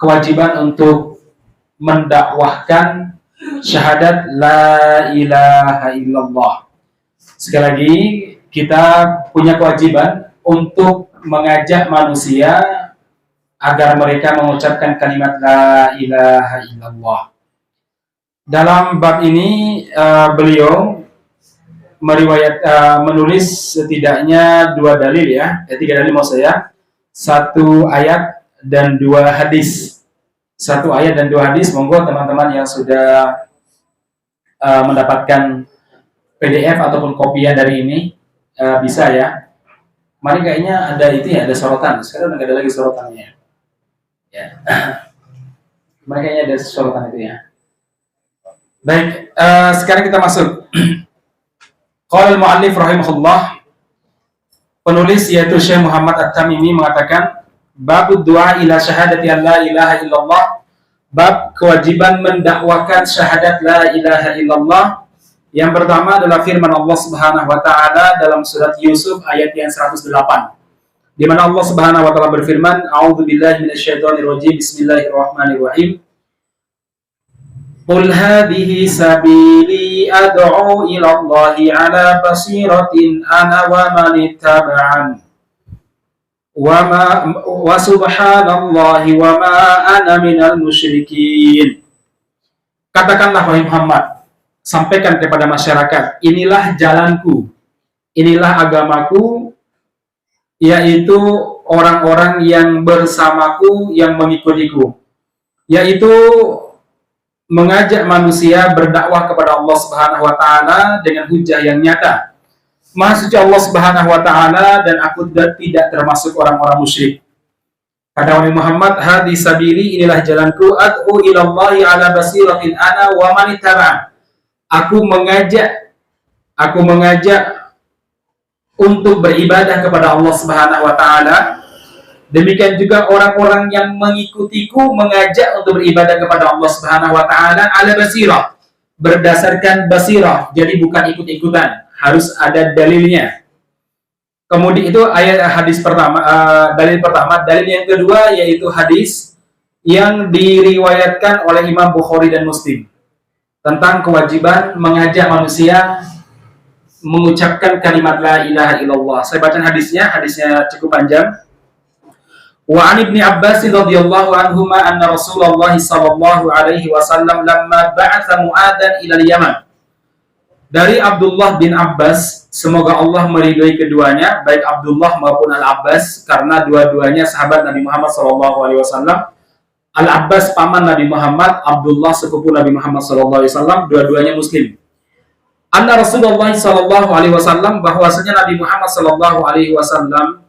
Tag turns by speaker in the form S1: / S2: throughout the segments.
S1: kewajiban untuk mendakwahkan syahadat la ilaha illallah. Sekali lagi, kita punya kewajiban untuk mengajak manusia agar mereka mengucapkan kalimat la ilaha illallah. Dalam bab ini beliau menulis setidaknya 2 dalil ya, 3 dalil maksud saya, 1 ayat dan 2 hadis. 1 ayat dan 2 hadis. Monggo teman-teman yang sudah mendapatkan PDF ataupun kopian dari ini bisa ya. Kemarin kayaknya ada itu ya, ada sorotan. Sekarang nggak ada lagi sorotannya. Ya. Kemarin kayaknya ada sorotan itu ya. Baik, sekarang kita masuk. Qala al-mu'allif rahimahullah, penulis yaitu Syekh Muhammad At-Tamimi mengatakan, bab du'a ila syahadati an la ilaha illallah, bab kewajiban mendakwakan syahadat la ilaha illallah. Yang pertama adalah firman Allah Subhanahu wa taala dalam surat Yusuf ayat yang 108, di mana Allah Subhanahu wa taala berfirman, a'udzubillahi minasyaitonir rajim, bismillahirrahmanirrahim. Qul hadhihi sabili ad'u ila Allahi ala basiratin ana wa man ittaba'an wa subhanallahi wa ma ana minal musyrikin. Katakanlah wahai Muhammad, sampaikan kepada masyarakat, inilah jalanku, inilah agamaku, yaitu orang-orang yang bersamaku, yang mengikutiku, yaitu mengajak manusia berdakwah kepada Allah Subhanahu wa taala dengan hujah yang nyata. Maha suci Allah Subhanahu wa taala dan aku tidak termasuk orang-orang musyrik. Kata Nabi Muhammad, hadhi sabili, inilah jalanku, ad'u ila Allahi ala basiratin ana wa man ittaba'an. Aku mengajak untuk beribadah kepada Allah Subhanahu wa taala. Demikian juga orang-orang yang mengikutiku mengajak untuk beribadah kepada Allah Subhanahu wa taala ala basirah, berdasarkan basirah. Jadi bukan ikut-ikutan, harus ada dalilnya. Kemudian itu hadis pertama, dalil pertama. Dalil yang kedua yaitu hadis yang diriwayatkan oleh Imam Bukhari dan Muslim tentang kewajiban mengajak manusia mengucapkan kalimat la ilaha illallah. Saya baca hadisnya cukup panjang. Wa an Ibnu Abbas radhiyallahu anhuma anna Rasulullah sallallahu alaihi wasallam lamma ba'atha Mu'adhan ila Yaman. Dari Abdullah bin Abbas, semoga Allah meridhai keduanya, baik Abdullah maupun Al-Abbas, karena dua-duanya sahabat Nabi Muhammad sallallahu alaihi wasallam. Al-Abbas paman Nabi Muhammad, Abdullah sepupu Nabi Muhammad sallallahu alaihi wasallam, dua-duanya muslim. Anna Rasulullah sallallahu alaihi wasallam, bahwasanya Nabi Muhammad sallallahu alaihi wasallam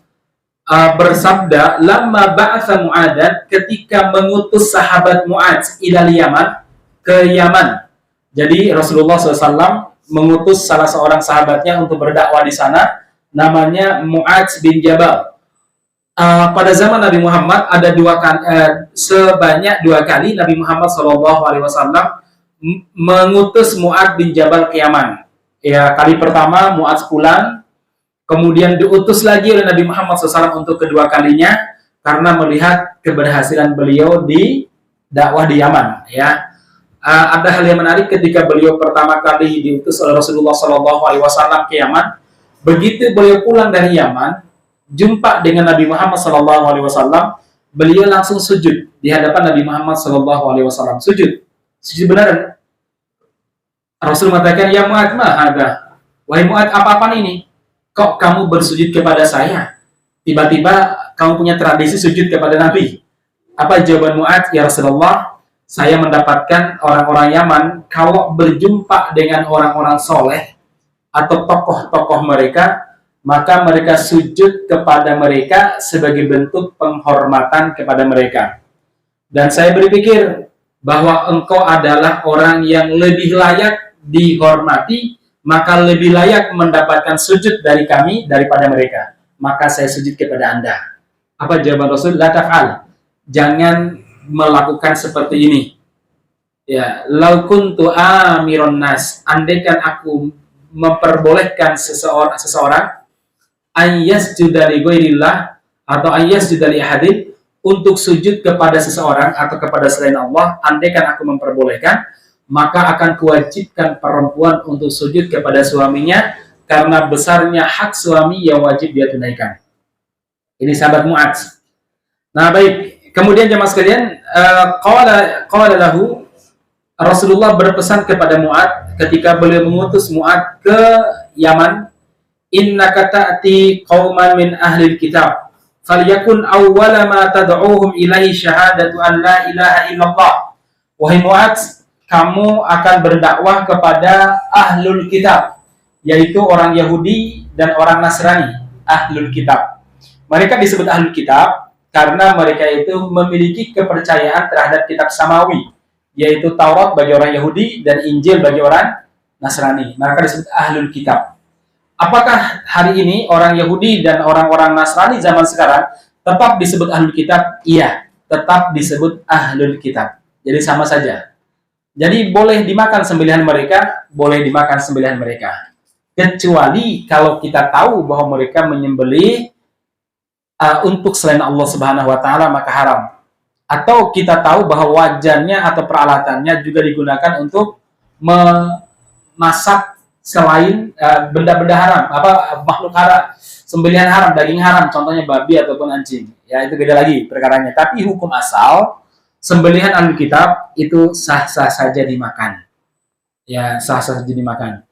S1: bersabda, lamma ba'atha Mu'adhan, ketika mengutus sahabat Mu'adz ila Yaman, ke Yaman. Jadi Rasulullah SAW mengutus salah seorang sahabatnya untuk berdakwah di sana, namanya Mu'adz bin Jabal. Pada zaman Nabi Muhammad ada sebanyak 2 kali Nabi Muhammad SAW mengutus Mu'adz bin Jabal ke Yaman. Ya, kali pertama Mu'adz pulang, kemudian diutus lagi oleh Nabi Muhammad SAW untuk kedua kalinya karena melihat keberhasilan beliau di dakwah di Yaman. Ya, ada hal yang menarik ketika beliau pertama kali diutus oleh Rasulullah SAW ke Yaman. Begitu beliau pulang dari Yaman, jumpa dengan Nabi Muhammad SAW, beliau langsung sujud di hadapan Nabi Muhammad SAW. Sujud beneran. Rasul mengatakan, ya Mu'adz, wahai Mu'adz, apa-apaan ini? Kok kamu bersujud kepada saya? Tiba-tiba kamu punya tradisi sujud kepada Nabi. Apa jawaban Mu'adz? Ya Rasulullah, saya mendapatkan orang-orang Yaman kalau berjumpa dengan orang-orang soleh atau tokoh-tokoh mereka, maka mereka sujud kepada mereka sebagai bentuk penghormatan kepada mereka. Dan saya berpikir bahwa engkau adalah orang yang lebih layak dihormati, maka lebih layak mendapatkan sujud dari kami daripada mereka. Maka saya sujud kepada Anda. Apa jawaban Rasul? La taf'al. Jangan melakukan seperti ini. Ya, lau kuntu amiron nas, andaikan aku memperbolehkan seseorang an yasjuda li ghairillah atau an yasjuda li ahadin, untuk sujud kepada seseorang atau kepada selain Allah, andaikan aku memperbolehkan, maka akan kuwajibkan perempuan untuk sujud kepada suaminya karena besarnya hak suami yang wajib dia tunaikan. Ini sahabat Mu'adz. Nah, baik. Kemudian jemaah sekalian, qala lahu, Rasulullah berpesan kepada Mu'adz ketika beliau mengutus Mu'adz ke Yaman, innaka ta'ti qauman min ahli kitab, falyakun awwala ma tad'uuhum ilaihi syahadatu an la ilaha illallah. Wahai Mu'adz, kamu akan berdakwah kepada ahlul kitab, yaitu orang Yahudi dan orang Nasrani. Ahlul kitab, mereka disebut ahlul kitab karena mereka itu memiliki kepercayaan terhadap kitab samawi, yaitu Taurat bagi orang Yahudi dan Injil bagi orang Nasrani. Mereka disebut ahlul kitab. Apakah hari ini orang Yahudi dan orang-orang Nasrani zaman sekarang tetap disebut ahlul kitab? Iya, tetap disebut ahlul kitab. Jadi sama saja. Jadi boleh dimakan sembelihan mereka, boleh dimakan sembelihan mereka. Kecuali kalau kita tahu bahwa mereka menyembelih untuk selain Allah Subhanahu wa taala, maka haram. Atau kita tahu bahwa wajannya atau peralatannya juga digunakan untuk memasak selain benda-benda haram, makhluk haram, sembelihan haram, daging haram, contohnya babi ataupun anjing. Ya, itu beda lagi perkaranya. Tapi hukum asal sembelihan ahlul kitab itu sah-sah saja dimakan. Ya, sah-sah saja dimakan.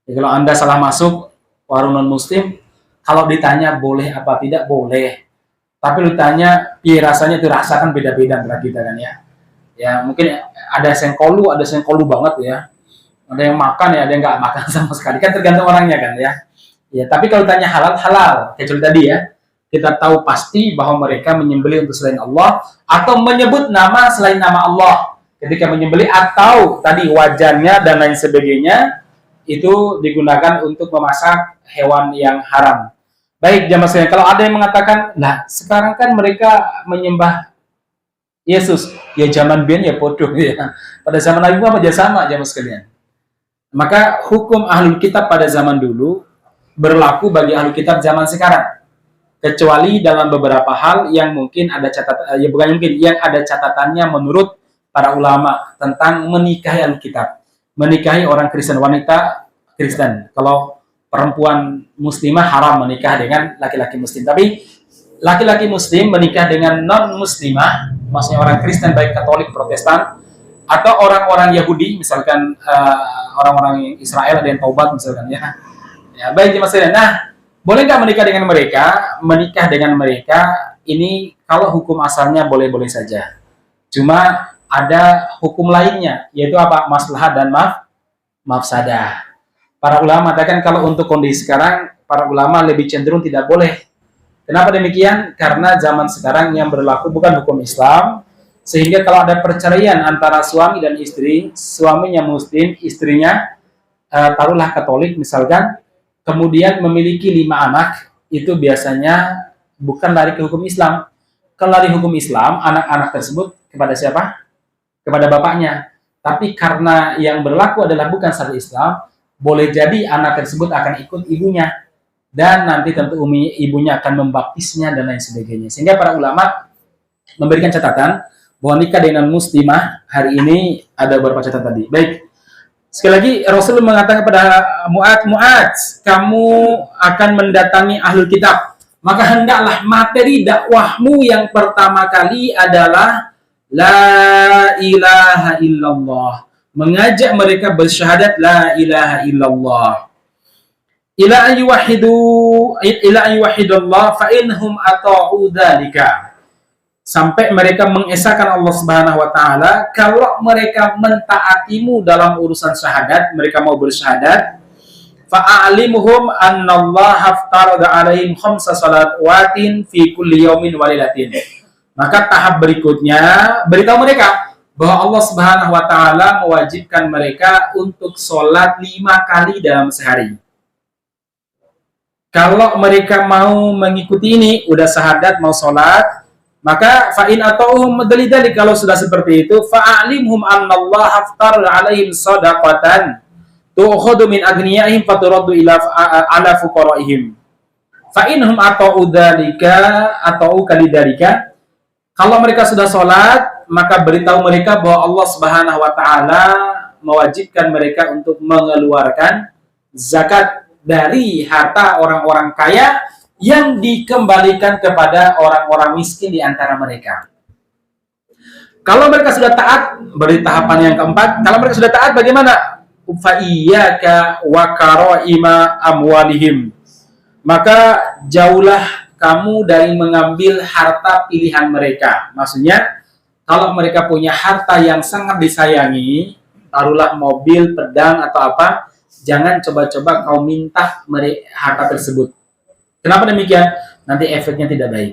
S1: Jadi kalau Anda salah masuk warung non-muslim, kalau ditanya boleh apa tidak, boleh. Tapi ditanya, rasanya itu rasakan beda-beda antara kita kan ya. Ya, mungkin ada yang kolu banget ya. Ada yang makan ya, ada yang nggak makan sama sekali. Kan tergantung orangnya kan ya. Ya, tapi kalau tanya halal, halal. Kayak tadi ya. Kita tahu pasti bahwa mereka menyembelih untuk selain Allah atau menyebut nama selain nama Allah ketika menyembelih, atau tadi wajannya dan lain sebagainya itu digunakan untuk memasak hewan yang haram. Baik jamaah sekalian, kalau ada yang mengatakan, nah sekarang kan mereka menyembah Yesus, ya zaman biyen ya bodoh ya. Pada zaman Nabi Muhammad ya sama jamaah sekalian. Maka hukum ahlul kitab pada zaman dulu berlaku bagi ahlul kitab zaman sekarang. Kecuali dalam beberapa hal yang mungkin ada catatan, ya bukan mungkin, yang ada catatannya menurut para ulama tentang menikahi ahlul kitab. Menikahi orang Kristen, wanita Kristen. Kalau perempuan muslimah haram menikah dengan laki-laki muslim. Tapi laki-laki muslim menikah dengan non-muslimah, maksudnya orang Kristen baik Katolik, Protestan, atau orang-orang Yahudi, misalkan orang-orang Israel ada yang taubat misalkan ya. Ya baik jemaah sekalian. Nah, boleh nggak menikah dengan mereka? Menikah dengan mereka ini kalau hukum asalnya boleh-boleh saja. Cuma ada hukum lainnya, yaitu apa? Maslahat dan mafsadah. Para ulama mengatakan kalau untuk kondisi sekarang, para ulama lebih cenderung tidak boleh. Kenapa demikian? Karena zaman sekarang yang berlaku bukan hukum Islam, sehingga kalau ada perceraian antara suami dan istri, suaminya muslim, istrinya taruhlah Katolik misalkan, kemudian memiliki 5 anak, itu biasanya bukan lari ke hukum Islam. Kalau lari hukum Islam, anak-anak tersebut kepada siapa? Kepada bapaknya. Tapi karena yang berlaku adalah bukan syariat Islam, boleh jadi anak tersebut akan ikut ibunya. Dan nanti tentu ibunya akan membaptisnya dan lain sebagainya. Sehingga para ulama memberikan catatan bahwa nikah dengan muslimah hari ini ada beberapa catatan tadi. Baik. Sekali lagi Rasulullah mengatakan kepada Mu'adz, kamu akan mendatangi ahlul kitab. Maka hendaklah materi dakwahmu yang pertama kali adalah la ilaha illallah. Mengajak mereka bersyahadat la ilaha illallah. Ila ayyuhidullah fa inhum ata'u dzalika. Sampai mereka mengesahkan Allah Subhanahu wa taala, kalau mereka mentaatimu dalam urusan syahadat, mereka mau bersyahadat, fa'alimuhum annallaha aftarada 'alaihim khamsa salawatin fi kulli yaumin wa lailatin. Maka tahap berikutnya beritahu mereka bahwa Allah Subhanahu wa taala mewajibkan mereka untuk sholat 5 kali dalam sehari. Kalau mereka mau mengikuti ini, udah syahadat mau sholat, maka fa'in atauhum dalil kalau sudah seperti itu, fa'alimhum annallaha aftarada 'alaihim shadaqatan tu'khadhu min agniyaihim faturaddu ala fuqaraihim. Fa inhum ata'u dzalika ata'u kalidalika. Kalau mereka sudah sholat, maka beritahu mereka bahwa Allah Subhanahu wa Ta'ala mewajibkan mereka untuk mengeluarkan zakat dari harta orang-orang kaya yang dikembalikan kepada orang-orang miskin di antara mereka. Kalau mereka sudah taat, beri tahapan yang keempat. Kalau mereka sudah taat, bagaimana? Fa iyyaka wa karaima amwalihim. Maka jauhlah kamu dari mengambil harta pilihan mereka. Maksudnya, kalau mereka punya harta yang sangat disayangi, taruhlah mobil, pedang, atau apa, jangan coba-coba kau minta harta tersebut. Kenapa demikian? Nanti efeknya tidak baik.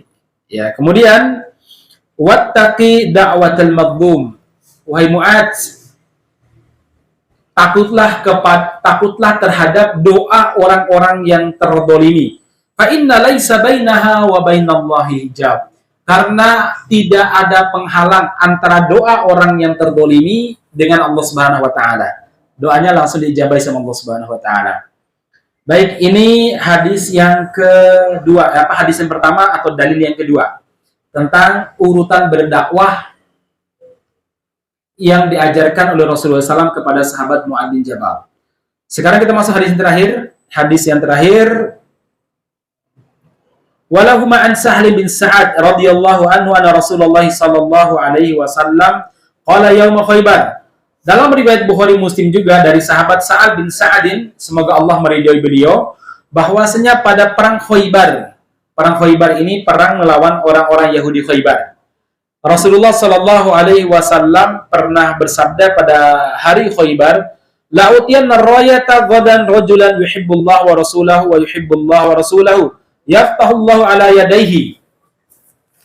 S1: Ya, kemudian, wattaqi da'watal madlum. Wahai Mu'adz, takutlah terhadap doa orang-orang yang terdolimi. Fa inna laisa bainaha wa bainallahi hijab. Karena tidak ada penghalang antara doa orang yang terdolimi dengan Allah Subhanahu wa Ta'ala. Doanya langsung dijabai sama Allah Subhanahu wa Ta'ala. Baik, ini hadis yang kedua, hadis yang pertama atau dalil yang kedua tentang urutan berdakwah yang diajarkan oleh Rasulullah SAW kepada sahabat Mu'adz bin Jabal. Sekarang kita masuk hadis yang terakhir. Hadis yang terakhir, walahuma an Sahl bin Sa'ad radhiyallahu anhu anna Rasulullah sallallahu alaihi wasallam qala yaum Khaibar. Dalam riwayat Bukhari Muslim juga dari sahabat Sa'ad bin Sa'adin, semoga Allah meridhai beliau, bahwasanya pada perang Khaibar. Perang Khaibar ini perang melawan orang-orang Yahudi Khaibar. Rasulullah sallallahu alaihi wasallam pernah bersabda pada hari Khaibar, la utiyanna rayata ghadan rajulan yuhibbullah wa rasulahu wa yuhibbullah wa rasulahu yaftahullahu ala yadaihi.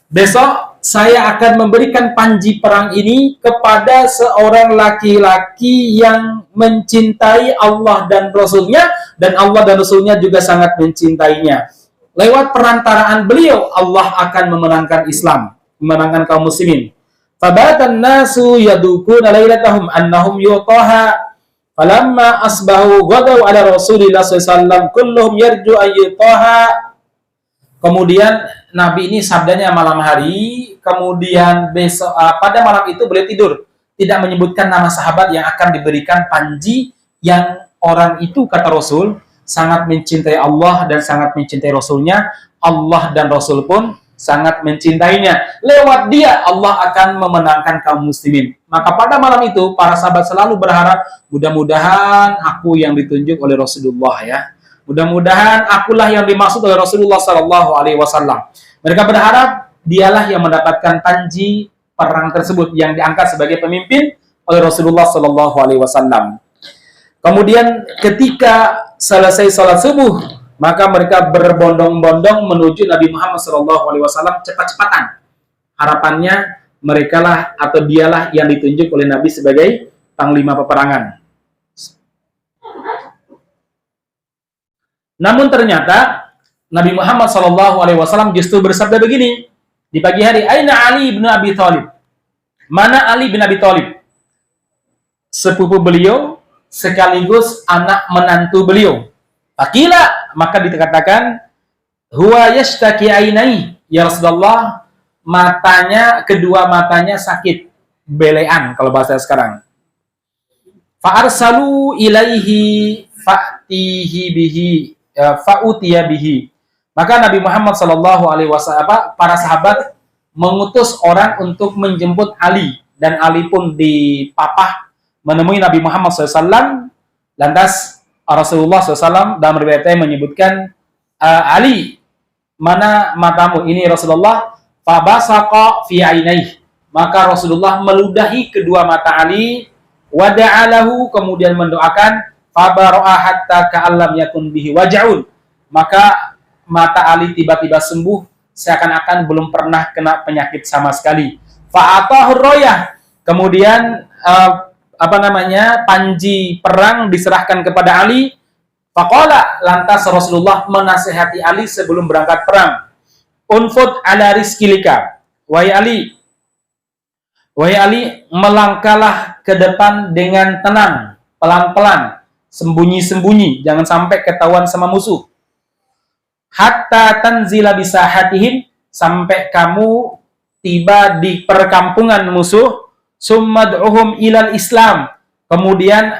S1: Besok saya akan memberikan panji perang ini kepada seorang laki-laki yang mencintai Allah dan Rasulnya, dan Allah dan Rasulnya juga sangat mencintainya. Lewat perantaraan beliau, Allah akan memenangkan Islam, memenangkan kaum muslimin. Fabatan nasu yadukuna lailatahum annahum yutaha. Falamma asbahu ghadaw ala Rasulillah sallallahu alaihi wasallam kulluhum yarju ayyutaha. Kemudian Nabi ini sabdanya malam hari, kemudian besok pada malam itu beliau tidur, tidak menyebutkan nama sahabat yang akan diberikan panji, yang orang itu kata Rasul sangat mencintai Allah dan sangat mencintai Rasulnya. Allah dan Rasul pun sangat mencintainya. Lewat dia Allah akan memenangkan kaum muslimin. Maka pada malam itu para sahabat selalu berharap, mudah-mudahan aku yang ditunjuk oleh Rasulullah ya. Mudah-mudahan akulah yang dimaksud oleh Rasulullah Sallallahu Alaihi Wasallam. Mereka berharap dialah yang mendapatkan panji perang tersebut yang diangkat sebagai pemimpin oleh Rasulullah Sallallahu Alaihi Wasallam. Kemudian ketika selesai sholat subuh, maka mereka berbondong-bondong menuju Nabi Muhammad Sallallahu Alaihi Wasallam cepat-cepatan. Harapannya mereka lah atau dialah yang ditunjuk oleh Nabi sebagai panglima peperangan. Namun ternyata Nabi Muhammad SAW justru bersabda begini di pagi hari, Aina Ali bin Abi Thalib? Mana Ali bin Abi Thalib? Sepupu beliau sekaligus anak menantu beliau. Faqila, maka dikatakan, huwa yashtaki ainai, ya Rasulullah, kedua matanya sakit, belean kalau bahasa sekarang. Fa'arsalu ilaihi fa'tihi bihi fa'utiya bihi. Maka Nabi Muhammad SAW, para sahabat mengutus orang untuk menjemput Ali, dan Ali pun dipapah menemui Nabi Muhammad SAW. Lantas Rasulullah SAW dalam riwayatnya menyebutkan, Ali, mana matamu? Ini Rasulullah. Fabasaqa fi ainaih. Maka Rasulullah meludahi kedua mata Ali, wada'alahu, kemudian mendoakan, fabaro'a hatta ka'allam yakun bihi waja'un. Maka mata Ali tiba-tiba sembuh, seakan-akan belum pernah kena penyakit sama sekali. Fa'atahur royah. Kemudian panji perang diserahkan kepada Ali. Faqala, lantas Rasulullah menasihati Ali sebelum berangkat perang. Unfud ala rizkilika. Wahai Ali, melangkahlah ke depan dengan tenang, pelan-pelan, sembunyi-sembunyi, jangan sampai ketahuan sama musuh. Hatta tanzila bisahatihim, sampai kamu tiba di perkampungan musuh, summad'uhum ilal Islam, kemudian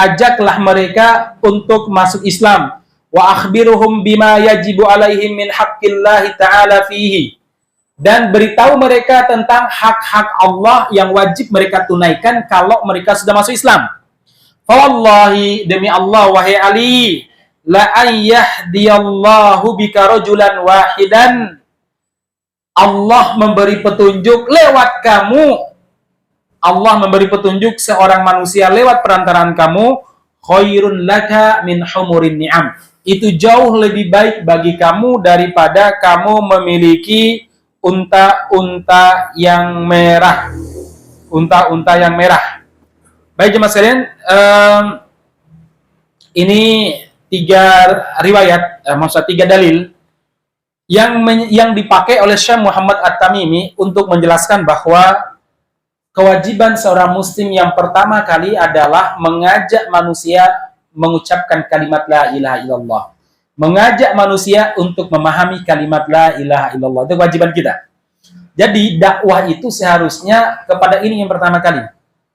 S1: ajaklah mereka untuk masuk Islam, wa akhbiruhum bima yajibu alaihim min haqqillahi ta'ala fihi, dan beritahu mereka tentang hak-hak Allah yang wajib mereka tunaikan kalau mereka sudah masuk Islam. Wallahi, demi Allah wahai Ali, la ayyahdiyallahu bika rajulan wahidan, Allah memberi petunjuk lewat kamu, Allah memberi petunjuk seorang manusia lewat perantaraan kamu, khairun laka min humurin ni'am, itu jauh lebih baik bagi kamu daripada kamu memiliki unta-unta yang merah. Unta-unta yang merah. Baik jemaah sekalian, ini 3 riwayat, maksudnya 3 dalil yang dipakai oleh Syekh Muhammad At-Tamimi untuk menjelaskan bahwa kewajiban seorang muslim yang pertama kali adalah mengajak manusia mengucapkan kalimat la ilaha illallah. Mengajak manusia untuk memahami kalimat la ilaha illallah. Itu kewajiban kita. Jadi dakwah itu seharusnya kepada ini yang pertama kali.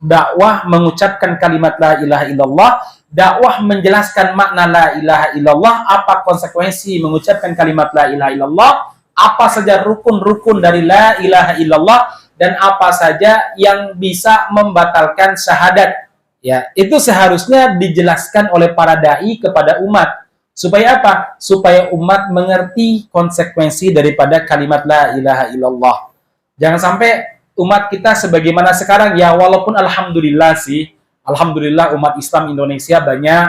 S1: Dakwah mengucapkan kalimat la ilaha illallah, dakwah menjelaskan makna la ilaha illallah, apa konsekuensi mengucapkan kalimat la ilaha illallah, apa saja rukun-rukun dari la ilaha illallah, dan apa saja yang bisa membatalkan syahadat. Ya, itu seharusnya dijelaskan oleh para dai kepada umat. Supaya apa? Supaya umat mengerti konsekuensi daripada kalimat la ilaha illallah. Jangan sampai umat kita sebagaimana sekarang, ya walaupun alhamdulillah sih, alhamdulillah umat Islam Indonesia banyak,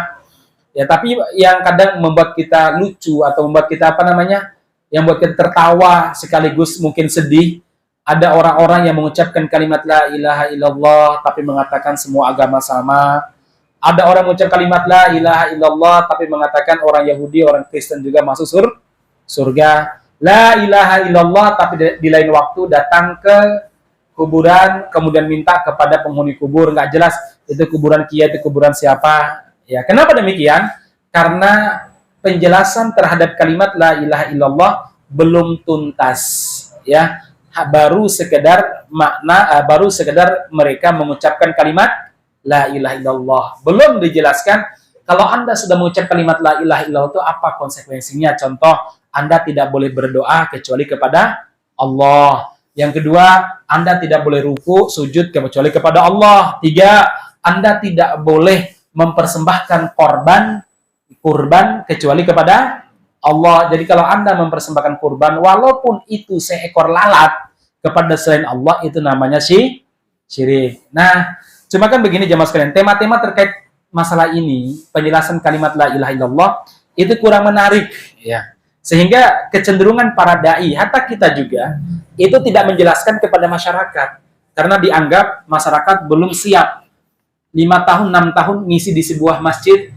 S1: ya tapi yang kadang membuat kita lucu atau membuat kita yang buat kita tertawa sekaligus mungkin sedih, ada orang-orang yang mengucapkan kalimat la ilaha illallah tapi mengatakan semua agama sama. Ada orang mengucap kalimat la ilaha illallah tapi mengatakan orang Yahudi, orang Kristen juga masuk surga. La ilaha illallah tapi di lain waktu datang ke kuburan kemudian minta kepada penghuni kubur, nggak jelas itu kuburan kiai, itu kuburan siapa. Ya, kenapa demikian? Karena penjelasan terhadap kalimat la ilaha illallah belum tuntas, ya. Baru sekedar makna, baru sekedar mereka mengucapkan kalimat la ilaha illallah. Belum dijelaskan kalau Anda sudah mengucap kalimat la ilaha illallah itu apa konsekuensinya. Contoh, Anda tidak boleh berdoa kecuali kepada Allah. Yang kedua, Anda tidak boleh ruku, sujud kecuali kepada Allah. 3, Anda tidak boleh mempersembahkan kurban kecuali kepada Allah. Jadi kalau Anda mempersembahkan kurban, walaupun itu seekor lalat kepada selain Allah, itu namanya syirik. Nah, cuma kan begini jemaah sekalian, tema-tema terkait masalah ini, penjelasan kalimat la ilaha illallah, itu kurang menarik, ya. Sehingga kecenderungan para dai, hatta kita juga, itu tidak menjelaskan kepada masyarakat. Karena dianggap masyarakat belum siap. 5 tahun, 6 tahun ngisi di sebuah masjid,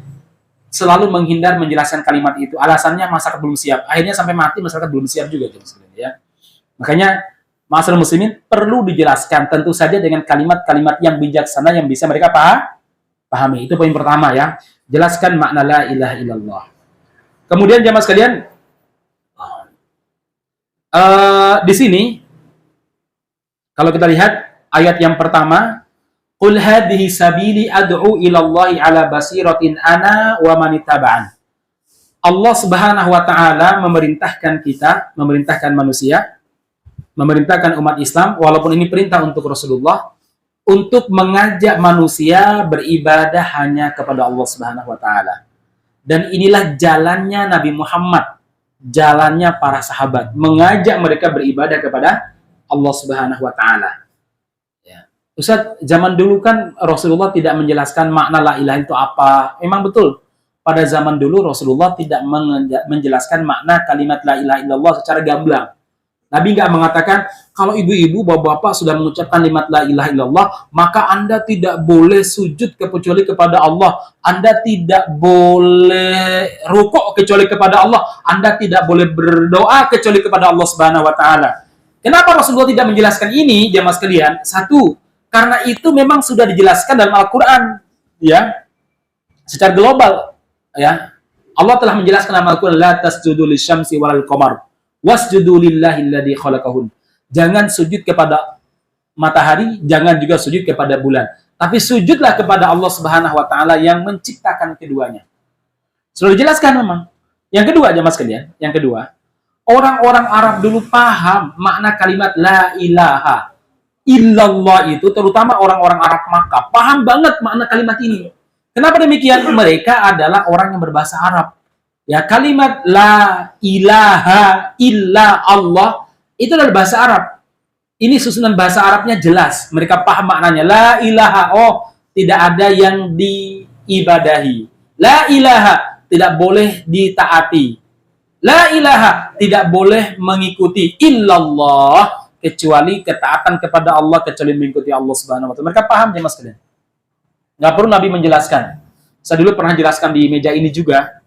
S1: selalu menghindar menjelaskan kalimat itu. Alasannya masyarakat belum siap. Akhirnya sampai mati masyarakat belum siap juga. Ya. Makanya masyarakat muslimin perlu dijelaskan. Tentu saja dengan kalimat-kalimat yang bijaksana yang bisa mereka pahami. Itu poin pertama ya. Jelaskan makna la ilaha illallah. Kemudian jamaah sekalian, di sini kalau kita lihat ayat yang pertama, qul hadhihi sabili ad'u ila Allahi ala basiratin ana wa man ittaba'an. Allah Subhanahu wa taala memerintahkan kita, memerintahkan manusia, memerintahkan umat Islam, walaupun ini perintah untuk Rasulullah, untuk mengajak manusia beribadah hanya kepada Allah Subhanahu wa taala. Dan inilah jalannya Nabi Muhammad, jalannya para sahabat, mengajak mereka beribadah kepada Allah Subhanahu wa taala. Ya. Ustaz, zaman dulu kan Rasulullah tidak menjelaskan makna la ilaha itu apa. Memang betul. Pada zaman dulu Rasulullah tidak menjelaskan makna kalimat la ilaha illallah secara gamblang. Nabi nggak mengatakan, kalau ibu-ibu, bapak-bapak sudah mengucapkan kalimat la ilaha illallah, maka Anda tidak boleh sujud kecuali kepada Allah. Anda tidak boleh rukuk kecuali kepada Allah. Anda tidak boleh berdoa kecuali kepada Allah Subhanahu wa taala. Kenapa Rasulullah tidak menjelaskan ini, jamaah sekalian? Satu, karena itu memang sudah dijelaskan dalam Al-Qur'an, ya. Secara global, ya. Allah telah menjelaskan dalam Al-Qur'an, la tasjudu lisyamsi walal qamar wasjudu lillahi alladzi khalaqahun. Jangan sujud kepada matahari, jangan juga sujud kepada bulan. Tapi sujudlah kepada Allah Subhanahu wa taala yang menciptakan keduanya. Sudah dijelaskan memang. Yang kedua, jemaah sekalian, yang kedua, orang-orang Arab dulu paham makna kalimat la ilaha illallah itu, terutama orang-orang Arab Makkah, paham banget makna kalimat ini. Kenapa demikian? Mereka adalah orang yang berbahasa Arab. Ya, kalimat la ilaha illa Allah itu adalah bahasa Arab. Ini susunan bahasa Arabnya jelas. Mereka paham maknanya. La ilaha, oh, tidak ada yang diibadahi. La ilaha, tidak boleh ditaati. La ilaha, tidak boleh mengikuti illallah, kecuali ketaatan kepada Allah, kecuali mengikuti Allah Subhanahu wa taala. Mereka paham ya Mas kalian. Nggak perlu Nabi menjelaskan. Saya dulu pernah jelaskan di meja ini juga.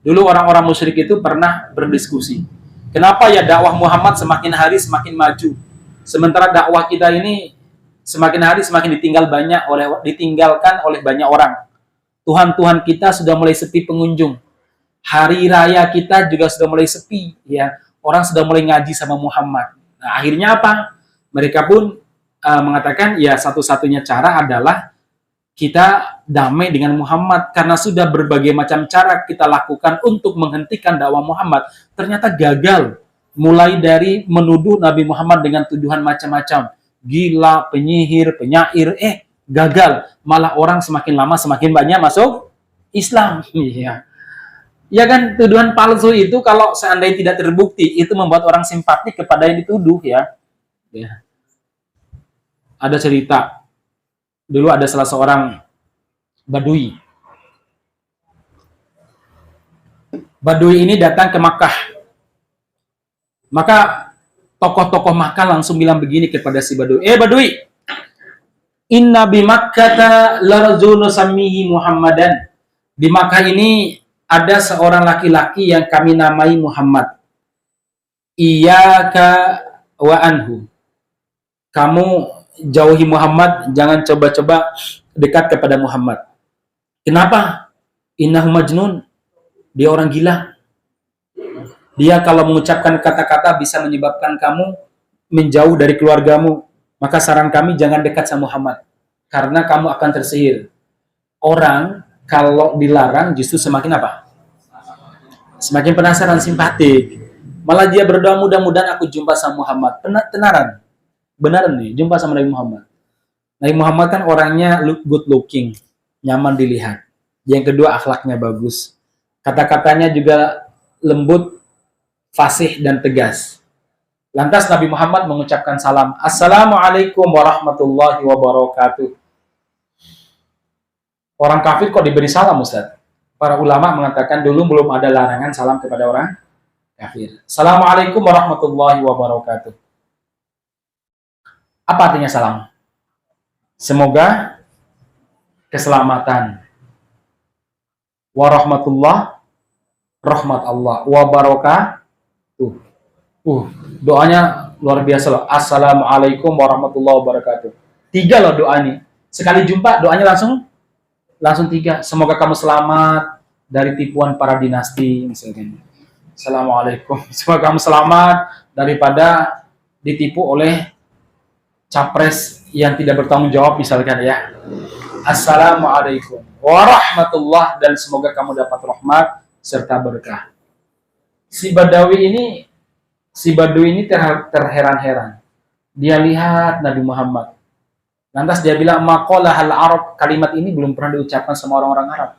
S1: Dulu orang-orang musyrik itu pernah berdiskusi. Kenapa ya dakwah Muhammad semakin hari semakin maju, sementara dakwah kita ini semakin hari semakin ditinggalkan oleh banyak orang. Tuhan-Tuhan kita sudah mulai sepi pengunjung. Hari raya kita juga sudah mulai sepi, ya. Orang sudah mulai ngaji sama Muhammad. Nah, akhirnya apa? Mereka pun mengatakan, ya satu-satunya cara adalah kita damai dengan Muhammad, karena sudah berbagai macam cara kita lakukan untuk menghentikan dakwah Muhammad. Ternyata gagal. Mulai dari menuduh Nabi Muhammad dengan tuduhan macam-macam. Gila, penyihir, penyair, gagal. Malah orang semakin lama semakin banyak masuk Islam. Iya. Ya kan, tuduhan palsu itu kalau seandainya tidak terbukti, itu membuat orang simpatik kepada yang dituduh, ya. Ya. Ada cerita. Dulu ada salah seorang Badui. Badui ini datang ke Makkah. Maka tokoh-tokoh Makkah langsung bilang begini kepada si Badui. Badui, inna bi Makkata larajulun sammihi Muhammadan. Di Makkah ini ada seorang laki-laki yang kami namai Muhammad. Iyyaka wa anhu. Kamu jauhi Muhammad, jangan coba-coba dekat kepada Muhammad. Kenapa? Innahu majnun. Dia orang gila. Dia kalau mengucapkan kata-kata bisa menyebabkan kamu menjauh dari keluargamu. Maka saran kami jangan dekat sama Muhammad, karena kamu akan tersihir. Orang kalau dilarang justru semakin apa? Semakin penasaran, simpatik. Malah dia berdoa, mudah-mudahan aku jumpa sama Muhammad. Tenaran. Benar nih, jumpa sama Nabi Muhammad. Nabi Muhammad kan orangnya good looking, nyaman dilihat. Yang kedua, akhlaknya bagus. Kata-katanya juga lembut, fasih, dan tegas. Lantas Nabi Muhammad mengucapkan salam. Assalamualaikum warahmatullahi wabarakatuh. Orang kafir kok diberi salam, Ustaz? Para ulama mengatakan dulu belum ada larangan salam kepada orang kafir. Assalamualaikum warahmatullahi wabarakatuh. Apa artinya salam? Semoga keselamatan. Warahmatullah, rahmat Allah. Wabarakatuh. Doanya luar biasa loh. Assalamualaikum warahmatullahi wabarakatuh. 3 loh doa ini. Sekali jumpa doanya langsung 3. Semoga kamu selamat dari tipuan para dinasti, misalkan. Assalamualaikum. Semoga kamu selamat daripada ditipu oleh capres yang tidak bertanggung jawab, misalkan, ya. Assalamualaikum warahmatullah, dan semoga kamu dapat rahmat serta berkah. Si Badui ini terheran-heran. Dia lihat Nabi Muhammad. Lantas dia bilang, maqalahal Arab. Kalimat ini belum pernah diucapkan sama orang-orang Arab.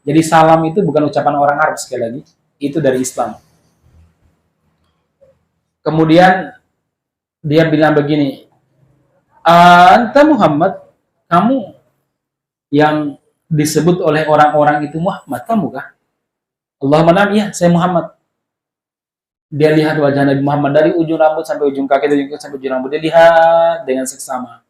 S1: Jadi salam itu bukan ucapan orang Arab, sekali lagi. Itu dari Islam. Kemudian dia bilang begini, anta Muhammad, kamu yang disebut oleh orang-orang itu Muhammad, kamu kah? Allahumma na'am, ya, saya Muhammad. Dia lihat wajah Nabi Muhammad dari ujung rambut sampai ujung kaki, dari ujung kaki sampai ujung rambut. Dia lihat dengan seksama.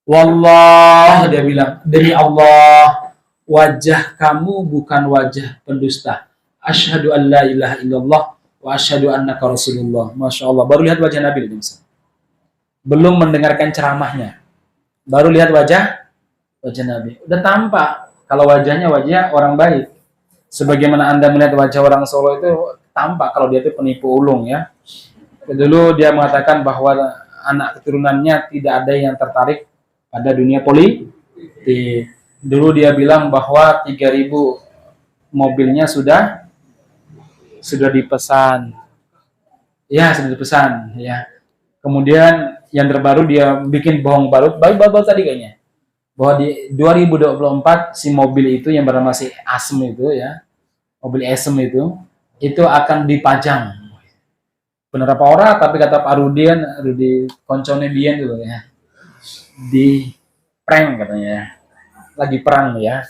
S1: Wallah, dia bilang, demi Allah, wajah kamu bukan wajah pendusta. Asyhadu an la ilaha illallah wa asyhadu annaka rasulullah. Masya Allah, baru lihat wajah Nabi. Belum mendengarkan ceramahnya. Baru lihat wajah Nabi. Udah tampak kalau wajahnya wajah orang baik. Sebagaimana Anda melihat wajah orang Solo itu tampak kalau dia itu penipu ulung, ya. Dulu dia mengatakan bahwa anak keturunannya tidak ada yang tertarik pada dunia politik. Dulu dia bilang bahwa 3.000 mobilnya sudah dipesan. Ya, sudah dipesan ya. Kemudian yang terbaru dia bikin bohong baru tadi kayaknya. Bahwa di 2024 si mobil itu yang bernama si Asem itu ya, mobil Asem itu akan dipajang. Bener apa ora, tapi kata Pak Rudi koncone biyen dulu ya. Di prank katanya ya. Lagi perang ya.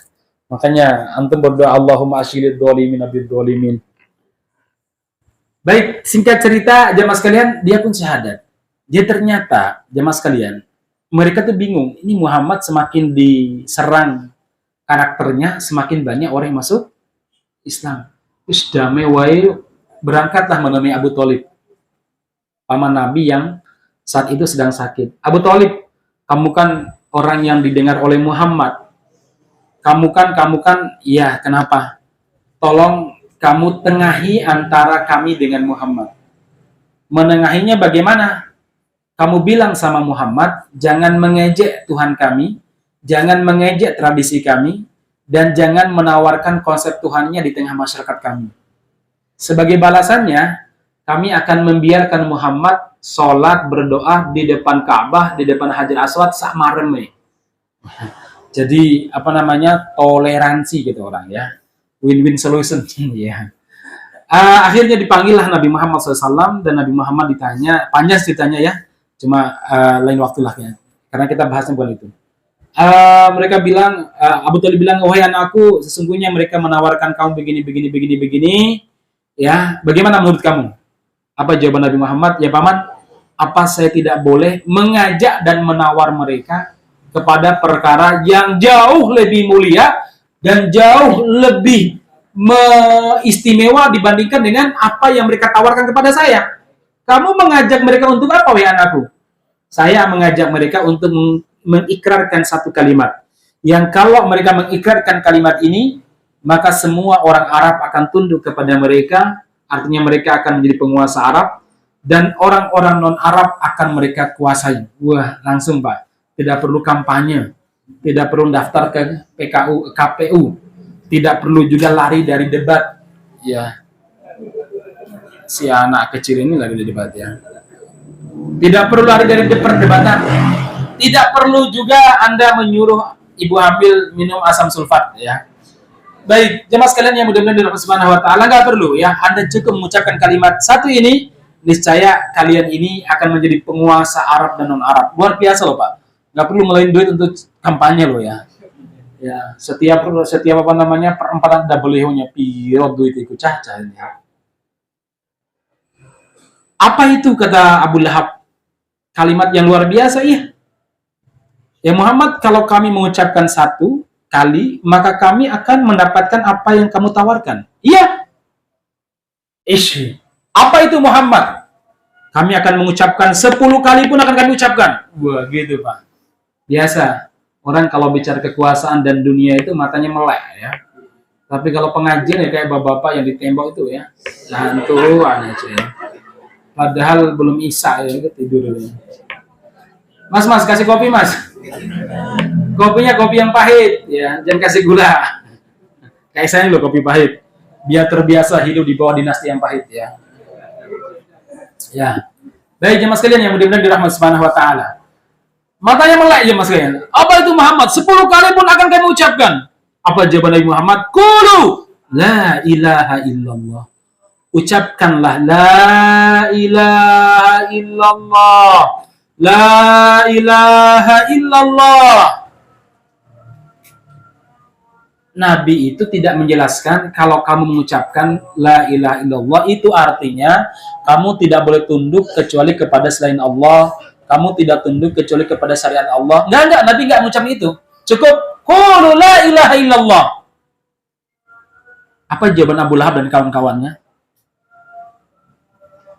S1: Makanya antum berdoa Allahumma asyilid dholimin abid dholimin. Baik, singkat cerita jamaah sekalian, dia pun syahadat. Dia ternyata jamaah sekalian, mereka tuh bingung. Ini Muhammad semakin diserang karakternya, semakin banyak orang yang masuk Islam. Terus damai wae berangkatlah menemui Abu Thalib, paman Nabi yang saat itu sedang sakit. Abu Thalib, kamu kan orang yang didengar oleh Muhammad. Kamu kan, ya kenapa? Tolong kamu tengahi antara kami dengan Muhammad. Menengahinya bagaimana? Kamu bilang sama Muhammad, jangan mengejek Tuhan kami, jangan mengejek tradisi kami, dan jangan menawarkan konsep Tuhannya di tengah masyarakat kami. Sebagai balasannya, kami akan membiarkan Muhammad sholat berdoa di depan Ka'bah, di depan Hajar Aswad sak mareme. Jadi toleransi gitu orang ya, win-win solution ya. Akhirnya dipanggillah Nabi Muhammad SAW dan Nabi Muhammad ditanya, panjang ceritanya ya, cuma lain waktu lah ya, karena kita bahasnya bukan itu. Mereka bilang, Abu Thalib bilang, wahai anakku, sesungguhnya mereka menawarkan kamu begini, ya, bagaimana menurut kamu? Apa jawaban Nabi Muhammad? Ya paman, apa saya tidak boleh mengajak dan menawar mereka kepada perkara yang jauh lebih mulia dan jauh lebih istimewa dibandingkan dengan apa yang mereka tawarkan kepada saya. Kamu mengajak mereka untuk apa, wahai anakku? Saya mengajak mereka untuk mengikrarkan satu kalimat. Yang kalau mereka mengikrarkan kalimat ini, maka semua orang Arab akan tunduk kepada mereka, artinya mereka akan menjadi penguasa Arab, dan orang-orang non-Arab akan mereka kuasai. Wah, langsung Pak. Tidak perlu kampanye, tidak perlu daftar ke KPU, tidak perlu juga lari dari debat. Ya, si anak kecil ini lari dari debat ya. Tidak perlu lari dari perdebatan. Tidak perlu juga Anda menyuruh ibu hamil minum asam sulfat ya. Baik, jemaah sekalian yang mudah-mudahan dirahmati Subhanahu wa taala, enggak perlu ya. Anda cukup mengucapkan kalimat satu ini, niscaya kalian ini akan menjadi penguasa Arab dan non-Arab. Luar biasa loh, Pak. Nggak perlu ngeluarin duit untuk kampanye loh ya. Ya, setiap perempatan W-nya piro duit itu cacah ya. Apa itu kata Abu Lahab? Kalimat yang luar biasa ya. Ya Muhammad, kalau kami mengucapkan satu kali, maka kami akan mendapatkan apa yang kamu tawarkan. Iya. Apa itu Muhammad? Kami akan mengucapkan 10 kali pun akan kami ucapkan. Wah, gitu Pak. Biasa, orang kalau bicara kekuasaan dan dunia itu matanya melek ya. Tapi kalau pengajian ya kayak bapak-bapak yang ditembak itu ya, hantuan aja ya. Padahal belum isya ya, tidur dulu. Mas, kasih kopi mas. Kopinya kopi yang pahit ya, jangan kasih gula. Kayak saya loh kopi pahit. Biar terbiasa hidup di bawah dinasti yang pahit ya. Ya. Baik jemaah sekalian yang mudah-mudahan dirahmati Subhanahu wa taala. Matanya melek jemaah sekalian. Apa itu Muhammad? 10 kali pun akan kami ucapkan. Apa jawaban Nabi Muhammad? Qulu la ilaha illallah. Ucapkanlah la ilaha illallah. La ilaha illallah. Nabi itu tidak menjelaskan kalau kamu mengucapkan la ilaha illallah itu artinya kamu tidak boleh tunduk kecuali kepada selain Allah, kamu tidak tunduk kecuali kepada syariat Allah. Enggak, Nabi enggak mengucapkan itu. Cukup qulu la ilaha illallah. Apa jawaban Abu Lahab dan kawan-kawannya?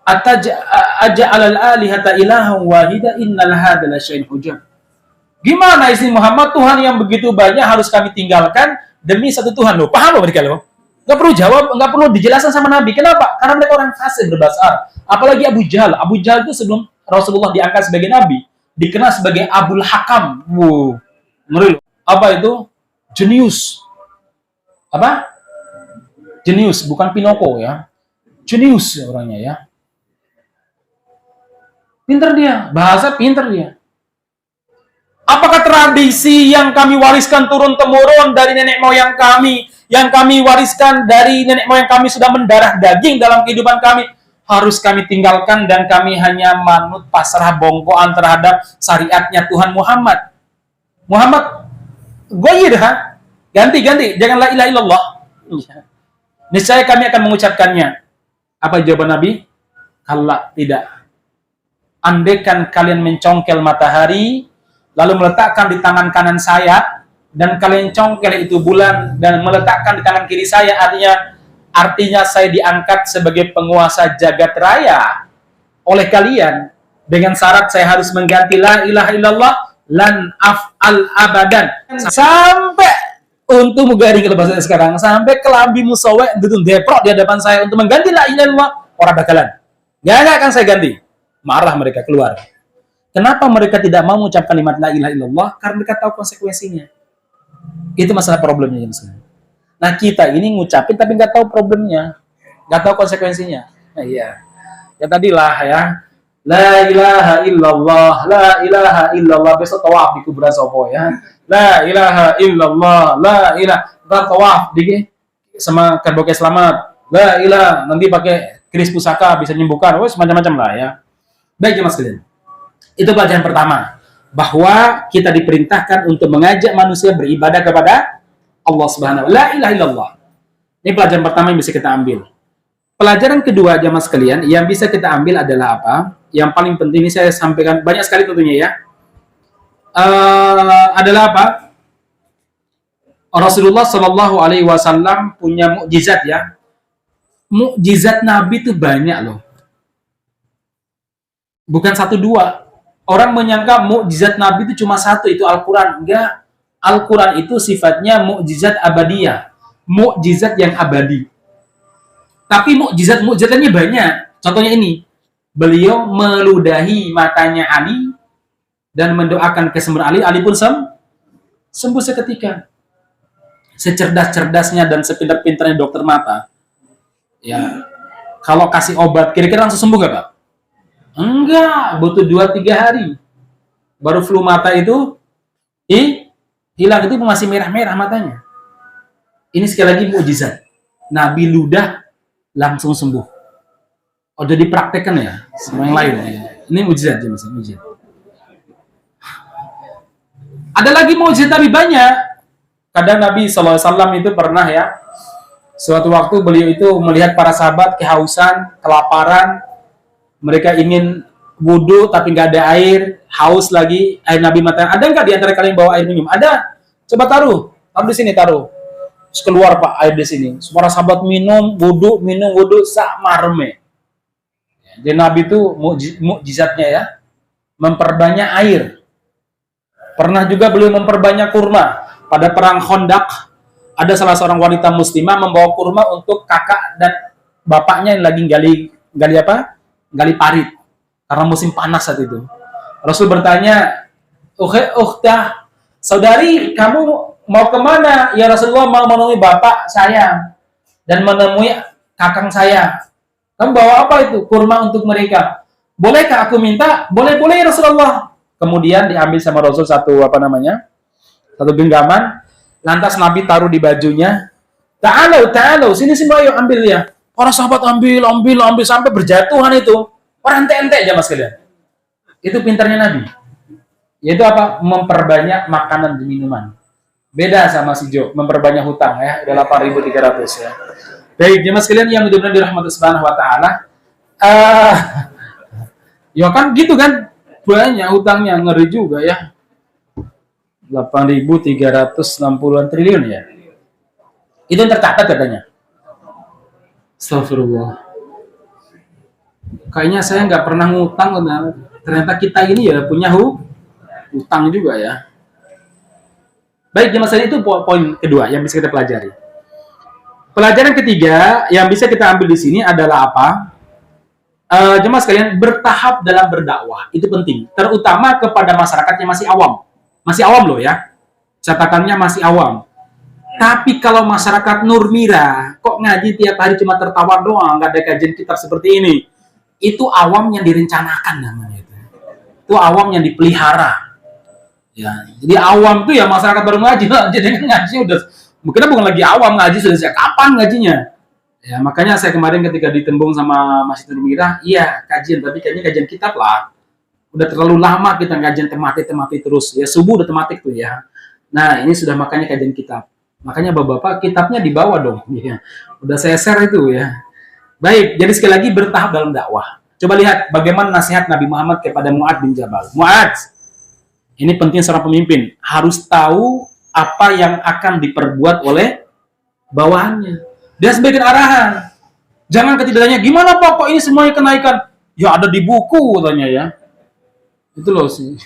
S1: Aja'alal alihata ilahan wahida innal hadza la syai'un hujab. Gimana istri Muhammad, Tuhan yang begitu banyak harus kami tinggalkan demi satu Tuhan loh. Paham loh mereka loh. Nggak perlu jawab, nggak perlu dijelaskan sama Nabi. Kenapa? Karena mereka orang fasik berbahasa Arab. Apalagi Abu Jahal. Abu Jahal itu sebelum Rasulullah diangkat sebagai Nabi, dikenal sebagai Abul Hakam. Wow. Ngeri. Apa itu? Jenius. Apa? Jenius, bukan Pinocchio ya. Jenius orangnya ya. Pinter dia, bahasa pinter dia. Apakah tradisi yang kami wariskan turun-temurun dari nenek moyang kami, yang kami wariskan dari nenek moyang kami sudah mendarah daging dalam kehidupan kami, harus kami tinggalkan dan kami hanya manut pasrah bongkoan terhadap syariatnya Tuhan Muhammad? Muhammad, goyir ha? Ganti, jangan la ilaha illallah. Niscaya kami akan mengucapkannya. Apa jawaban Nabi? Kalla, tidak. Andaikan kalian mencongkel matahari, lalu meletakkan di tangan kanan saya, dan kalian congkel itu bulan, dan meletakkan di tangan kiri saya, artinya saya diangkat sebagai penguasa jagat raya oleh kalian, dengan syarat saya harus mengganti la ilaha illallah, lan af'al abadan. Sampai untuk mugaring ke bahasa sekarang, sampai kelambi musawek duduk deprok di hadapan saya untuk mengganti la ilaha illallah, orang bakalan. Gak akan saya ganti. Marah mereka keluar. Kenapa mereka tidak mau mengucapkan kalimat la ilaha illallah? Karena mereka tahu konsekuensinya. Itu masalah problemnya. Nah, kita ini ngucapin tapi nggak tahu problemnya, nggak tahu konsekuensinya. Nah, iya. Ya tadilah ya. La ilaha illallah, la ilaha illallah. Besok tawaf di kuburan sopo ya. La ilaha illallah, la ilaha. Ntar tawaf di sama karboke selamat. La ilaha. Nanti pakai keris pusaka bisa menyembuhkan. Wah, semacam-macam lah ya. Baik ya mas kalian. Itu pelajaran pertama, bahwa kita diperintahkan untuk mengajak manusia beribadah kepada Allah Subhanahu wa taala. La ilaha illallah. Ini pelajaran pertama yang bisa kita ambil. Pelajaran kedua jamaah sekalian yang bisa kita ambil adalah apa? Yang paling penting ini saya sampaikan banyak sekali tentunya ya. Adalah apa? Rasulullah Shallallahu Alaihi Wasallam punya mukjizat ya. Mukjizat Nabi itu banyak loh. Bukan satu dua. Orang menyangka mukjizat Nabi itu cuma satu, itu Al-Quran. Enggak. Al-Quran itu sifatnya mukjizat abadiyah. Mukjizat yang abadi. Tapi mukjizatnya banyak. Contohnya ini. Beliau meludahi matanya Ali dan mendoakan kesembuhan Ali. Ali pun sembuh seketika. Secerdas-cerdasnya dan sepintar-pintarnya dokter mata. Ya. Kalau kasih obat, kira-kira langsung sembuh nggak, Pak? Enggak, butuh 2-3 hari. Baru flu mata itu hilang, itu masih merah-merah matanya. Ini sekali lagi mukjizat. Nabi ludah langsung sembuh. Oh, jadi praktekkan ya, semua yang lain ya. Ini mukjizat ya, mukjizat. Ada lagi mukjizat Nabi banyak. Kadang Nabi SAW itu pernah ya, suatu waktu beliau itu melihat para sahabat kehausan, kelaparan. Mereka ingin wudhu tapi nggak ada air, haus lagi, air Nabi mata. Ada nggak di antara kalian bawa air minum? Ada. Coba taruh di sini, taruh. Terus keluar Pak air di sini. Semua sahabat minum wudhu sak marme. Jadi Nabi itu mukjizatnya ya, memperbanyak air. Pernah juga beliau memperbanyak kurma. Pada perang Khandaq ada salah seorang wanita muslimah membawa kurma untuk kakak dan bapaknya yang lagi gali apa? Gali parit karena musim panas saat itu. Rasul bertanya, "Ukhtah, saudari, kamu mau kemana?" "Ya Rasulullah, mau menemui bapak saya dan menemui kakang saya." "Kamu bawa apa itu?" "Kurma untuk mereka." "Bolehkah aku minta?" "Boleh ya Rasulullah." Kemudian diambil sama Rasul satu genggaman. Lantas Nabi taruh di bajunya. Ta'alau, sini ayo ambil ya. Para sahabat ambil sampai berjatuhan itu. Orang ente-ente aja mas kalian. Itu pintarnya Nabi. Yaitu apa? Memperbanyak makanan dan minuman. Beda sama si Jo, memperbanyak hutang ya. Udah 8.300 ya. Baik, jemaah sekalian yang mudah-mudahan dirahmati Subhanahu wa taala. Ya kan gitu kan. Banyak hutangnya, ngeri juga ya. 8.360 triliun ya. Itu yang tercatat katanya. Astagfirullah. Kayaknya saya nggak pernah ngutang, ternyata kita ini ya punya hutang juga ya. Baik, jemaah sekalian, itu poin kedua yang bisa kita pelajari. Pelajaran ketiga yang bisa kita ambil di sini adalah apa? Jemaah sekalian, bertahap dalam berdakwah itu penting, terutama kepada masyarakat yang masih awam loh ya, catatannya masih awam. Tapi kalau masyarakat Nurmira kok ngaji tiap hari cuma tertawa doang, nggak ada kajian kitab seperti ini, itu awam yang direncanakan namanya itu awam yang dipelihara. Ya, jadi awam tuh ya masyarakat baru ngaji, jadi ngaji udah mungkin bukan lagi awam, ngaji sudah sejak kapan ngajinya. Ya, makanya saya kemarin ketika ditembung sama Masjid Nurmira, iya kajian, tapi kayaknya kajian kitab lah. Udah terlalu lama kita kajian tematik terus. Ya subuh udah tematik tuh ya. Nah, ini sudah makanya kajian kitab. Makanya Bapak-bapak kitabnya dibawa dong. Ya. Udah saya share itu ya. Baik, jadi sekali lagi bertahap dalam dakwah. Coba lihat bagaimana nasihat Nabi Muhammad kepada Mu'adz bin Jabal. Mu'adz, ini penting seorang pemimpin. Harus tahu apa yang akan diperbuat oleh bawahannya. Dia sebagai arahan. Jangan ketidaknya, gimana Pak, kok ini semuanya kenaikan? Ya ada di buku katanya ya. Itu loh sih.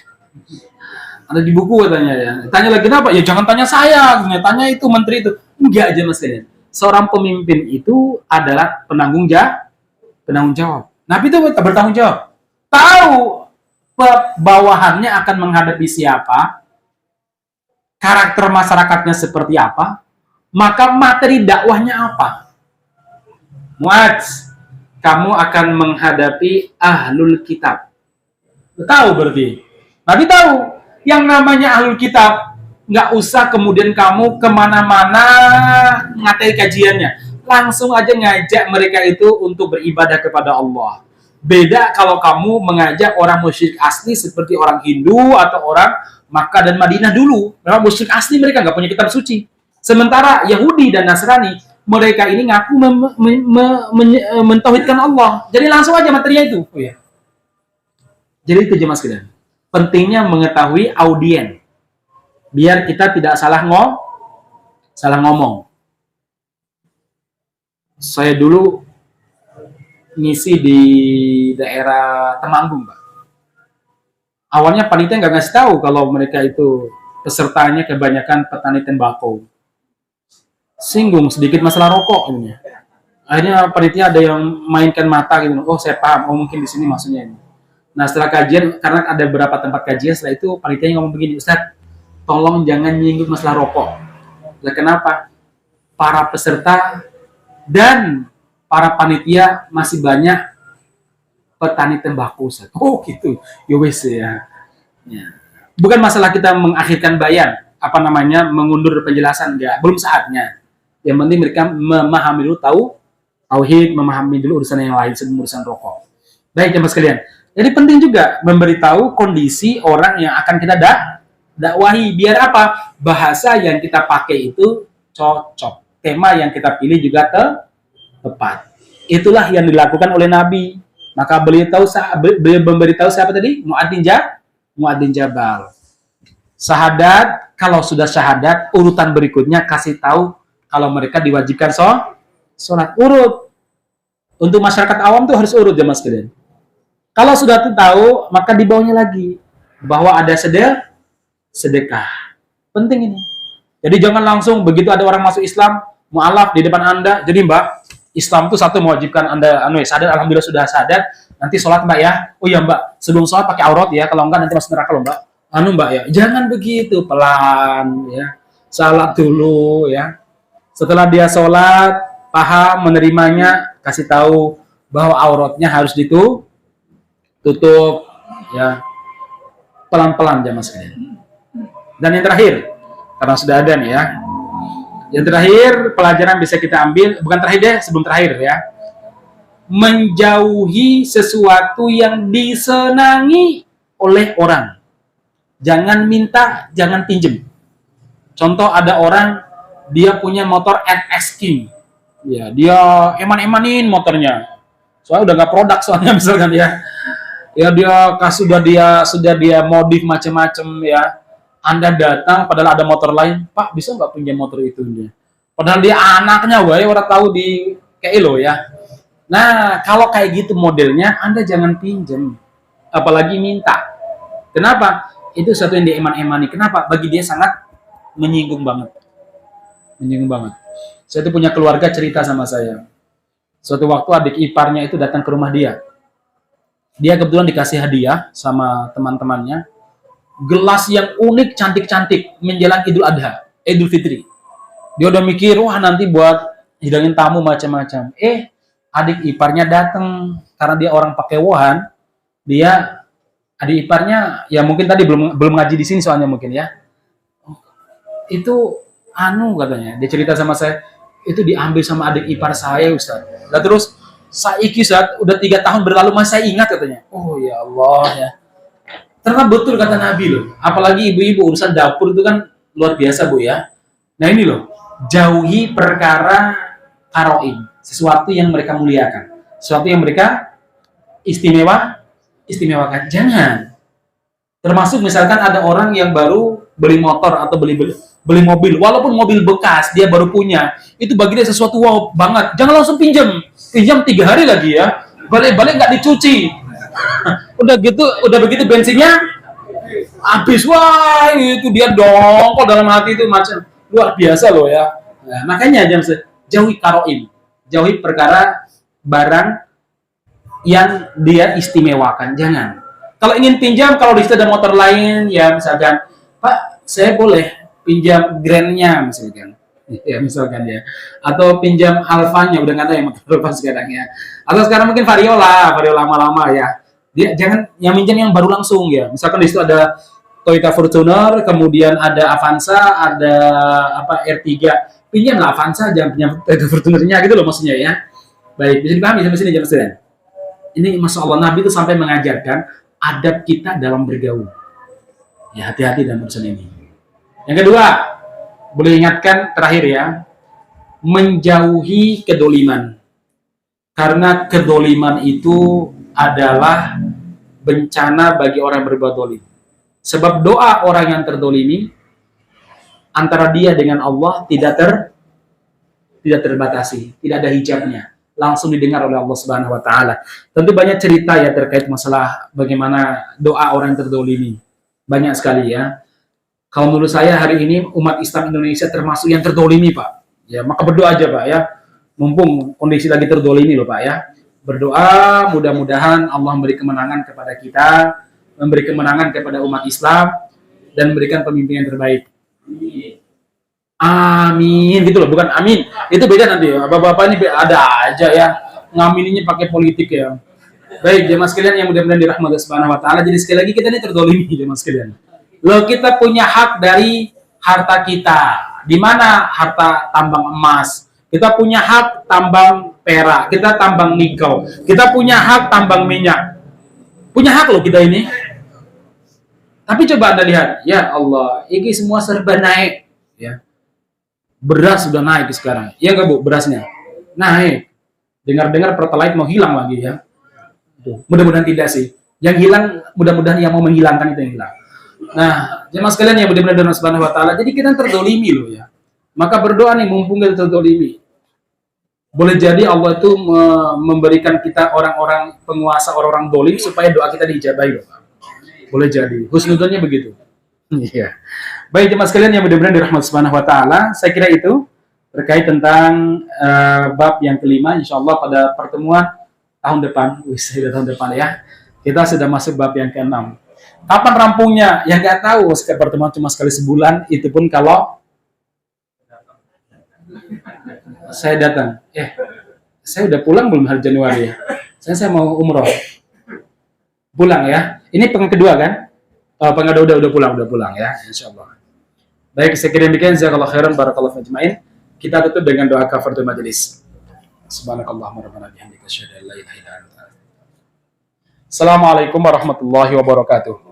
S1: Ada di buku katanya ya. Tanya lagi kenapa? Ya jangan tanya saya, tanya itu menteri itu. Enggak aja Mas kalian. Seorang pemimpin itu adalah penanggung jawab. Nabi itu bertanggung jawab. Tahu bawahannya akan menghadapi siapa, karakter masyarakatnya seperti apa, maka materi dakwahnya apa? Mu'adz, kamu akan menghadapi ahlul kitab. Tahu berarti? Nabi tahu. Yang namanya ahlul kitab, nggak usah kemudian kamu kemana-mana ngateri kajiannya. Langsung aja ngajak mereka itu untuk beribadah kepada Allah. Beda kalau kamu mengajak orang musyrik asli seperti orang Hindu atau orang Makkah dan Madinah dulu. Memang musyrik asli mereka nggak punya kitab suci. Sementara Yahudi dan Nasrani, mereka ini ngaku mentauhidkan Allah. Jadi langsung aja materinya itu. Oh ya. Jadi itu jemaah sekalian. Pentingnya mengetahui audien. Biar kita tidak salah ngomong. Saya dulu ngisi di daerah Temanggung, Pak. Awalnya panitia nggak ngasih tahu kalau mereka itu pesertanya kebanyakan petani tembakau. Singgung sedikit masalah rokok ini. Akhirnya panitia ada yang mainkan mata gitu. Oh saya paham, mungkin di sini maksudnya ini. Nah setelah kajian, karena ada beberapa tempat kajian, setelah itu panitia ngomong begini, Ustadz, tolong jangan nyinggung masalah rokok. Nah, kenapa? Para peserta dan para panitia masih banyak petani tembakau, Ustadz. Oh gitu, yowes ya. Bukan masalah kita mengakhirkan bayan, mengundur penjelasan, enggak, belum saatnya. Yang penting mereka memahami dulu tauhid, memahami dulu urusan yang lain sebelum urusan rokok. Baik jemaah sekalian. Jadi penting juga memberitahu kondisi orang yang akan kita dakwahi. Biar apa? Bahasa yang kita pakai itu cocok. Tema yang kita pilih juga tepat. Itulah yang dilakukan oleh Nabi. Maka beliau memberitahu siapa tadi? Mu'adz bin Jabal. Syahadat, kalau sudah syahadat, urutan berikutnya kasih tahu kalau mereka diwajibkan sholat, urut. Untuk masyarakat awam tuh harus urut jemaah sekalian. Kalau sudah tahu, maka di bawahnya lagi bahwa ada sedekah. Penting ini. Jadi jangan langsung begitu ada orang masuk Islam, mu'alaf di depan Anda. Jadi Mbak, Islam itu satu mewajibkan Anda sadar, alhamdulillah sudah sadar, nanti sholat Mbak ya. Oh ya Mbak, sebelum sholat pakai aurat ya, kalau enggak nanti masuk neraka loh Mbak. Mbak ya, jangan begitu, pelan ya. Salat dulu ya. Setelah dia sholat, paham menerimanya, kasih tahu bahwa auratnya harus tutup ya, pelan-pelan jamaah sekalian. Dan yang terakhir, karena sudah ada nih ya, yang terakhir pelajaran bisa kita ambil, bukan terakhir deh, sebelum terakhir ya, menjauhi sesuatu yang disenangi oleh orang. Jangan minta, jangan pinjem. Contoh ada orang dia punya motor NS King, ya dia eman-emanin motornya, soalnya udah nggak produk soalnya misalkan ya dia sudah dia modif macam-macam ya. Anda datang padahal ada motor lain, Pak bisa nggak pinjam motor itu dia? Padahal dia anaknya, orang tahu di kayak lo ya. Nah kalau kayak gitu modelnya, Anda jangan pinjam, apalagi minta. Kenapa? Itu satu yang dia eman-emani. Kenapa? Bagi dia sangat menyinggung banget. Saya itu punya keluarga cerita sama saya. Suatu waktu adik iparnya itu datang ke rumah dia. Dia kebetulan dikasih hadiah sama teman-temannya. Gelas yang unik, cantik-cantik menjelang Idul Adha, Idul Fitri. Dia udah mikir, wah nanti buat hidangin tamu macam-macam. Adik iparnya datang karena dia orang Pakewohan. Dia adik iparnya ya mungkin tadi belum ngaji di sini soalnya mungkin ya. Itu katanya. Dia cerita sama saya, itu diambil sama adik ipar saya, Ustaz. Lah terus saiki Ustaz, udah 3 tahun berlalu masih saya ingat katanya. Oh ya Allah ya. Ternyata betul kata Nabi loh. Apalagi ibu-ibu urusan dapur itu kan luar biasa Bu ya. Nah ini loh, jauhi perkara karoin, sesuatu yang mereka muliakan, sesuatu yang mereka istimewakan. Jangan. Termasuk misalkan ada orang yang baru beli motor atau beli mobil, walaupun mobil bekas dia baru punya, itu bagi dia sesuatu wow banget. Jangan langsung pinjam 3 hari lagi ya, balik nggak dicuci. udah begitu bensinnya habis, wah itu dia dongkol dalam hati itu macam luar biasa loh ya. Nah, makanya jauhi karoin, jauhi perkara barang yang dia istimewakan. Jangan. Kalau ingin pinjam, kalau di situ ada motor lain ya misalkan, Pak saya boleh pinjam Grand-nya misalkan. Ya misalkan ya, atau pinjam Alfa-nya, udah nggak ada yang motor Alfa sekarang ya, atau sekarang mungkin Vario lama-lama ya. Dia jangan yang minjam yang baru langsung ya. Misalkan di situ ada Toyota Fortuner, kemudian ada Avanza, ada R3. Pinjamlah Avanza, jangan pinjam Toyota Fortuner-nya gitu loh maksudnya ya. Baik, bisa dipahami sampai sini jemaah. Ini Masya Allah, Nabi itu sampai mengajarkan adab kita dalam bergaul. Ya hati-hati dalam urusan ini. Yang kedua, boleh ingatkan terakhir ya, menjauhi kedoliman. Karena kedoliman itu adalah bencana bagi orang yang berbuat dolim. Sebab doa orang yang terdolimi antara dia dengan Allah tidak terbatasi, tidak ada hijabnya, langsung didengar oleh Allah Subhanahu Wa Taala. Tentu banyak cerita ya terkait masalah bagaimana doa orang yang terdolimi, banyak sekali ya. Kalau menurut saya hari ini umat Islam Indonesia termasuk yang terdolimi Pak. Ya maka berdoa aja Pak ya, mumpung kondisi lagi terdolimi loh Pak ya. Berdoa mudah-mudahan Allah memberi kemenangan kepada kita, memberi kemenangan kepada umat Islam, dan memberikan pemimpin yang terbaik. Amin gitu loh, bukan amin. Itu beda nanti ya. Bapak-bapak ini ada aja ya ngamininnya pakai politik ya. Baik jemaah sekalian yang mudah-mudahan dirahmati Subhanahu Wa Taala. Jadi sekali lagi kita ini terdolimi jemaah sekalian. Loh kita punya hak dari harta kita. Di mana harta tambang emas? Kita punya hak tambang perak, kita tambang nikel, kita punya hak tambang minyak. Punya hak loh kita ini. Tapi coba Anda lihat, ya Allah, ini semua serba naik. Ya. Beras sudah naik sekarang. Iya nggak Bu, berasnya? Naik. Dengar-dengar Pertalite mau hilang lagi ya. Mudah-mudahan tidak sih. Yang hilang, mudah-mudahan yang mau menghilangkan itu yang hilang. Nah, jemaah sekalian yang mudah-mudahan dengan Subhanahu Wa Taala, jadi kita terdolimi loh ya. Maka berdoa nih, mumpung kita terdolimi. Boleh jadi Allah itu memberikan kita orang-orang penguasa, orang-orang dolim supaya doa kita diijabahi loh. Boleh jadi. Husnudonnya begitu. Iya. Baik jemaah sekalian yang mudah-mudahan dirahmati Subhanahu Wa Taala, saya kira itu terkait tentang bab yang kelima. Insyaallah pada pertemuan tahun depan, tahun depan ya, kita sudah masuk bab yang ke-6. Kapan rampungnya? Ya nggak tahu. Pertemuan cuma sekali sebulan, itu pun kalau saya datang. Saya udah pulang belum hari Januari ya? Saya mau umroh. Pulang ya. Ini pekan kedua kan? Pekan udah pulang ya, insyaallah. Baik, saya kira demikian. Jazakallahu khairan, barakallahu fiikum ajmain. Kita tutup dengan doa kafaratul majelis. Subhanakallahumma rabbana bihamdika asyhadu an la ilaha illa anta. Assalamualaikum warahmatullahi wabarakatuh.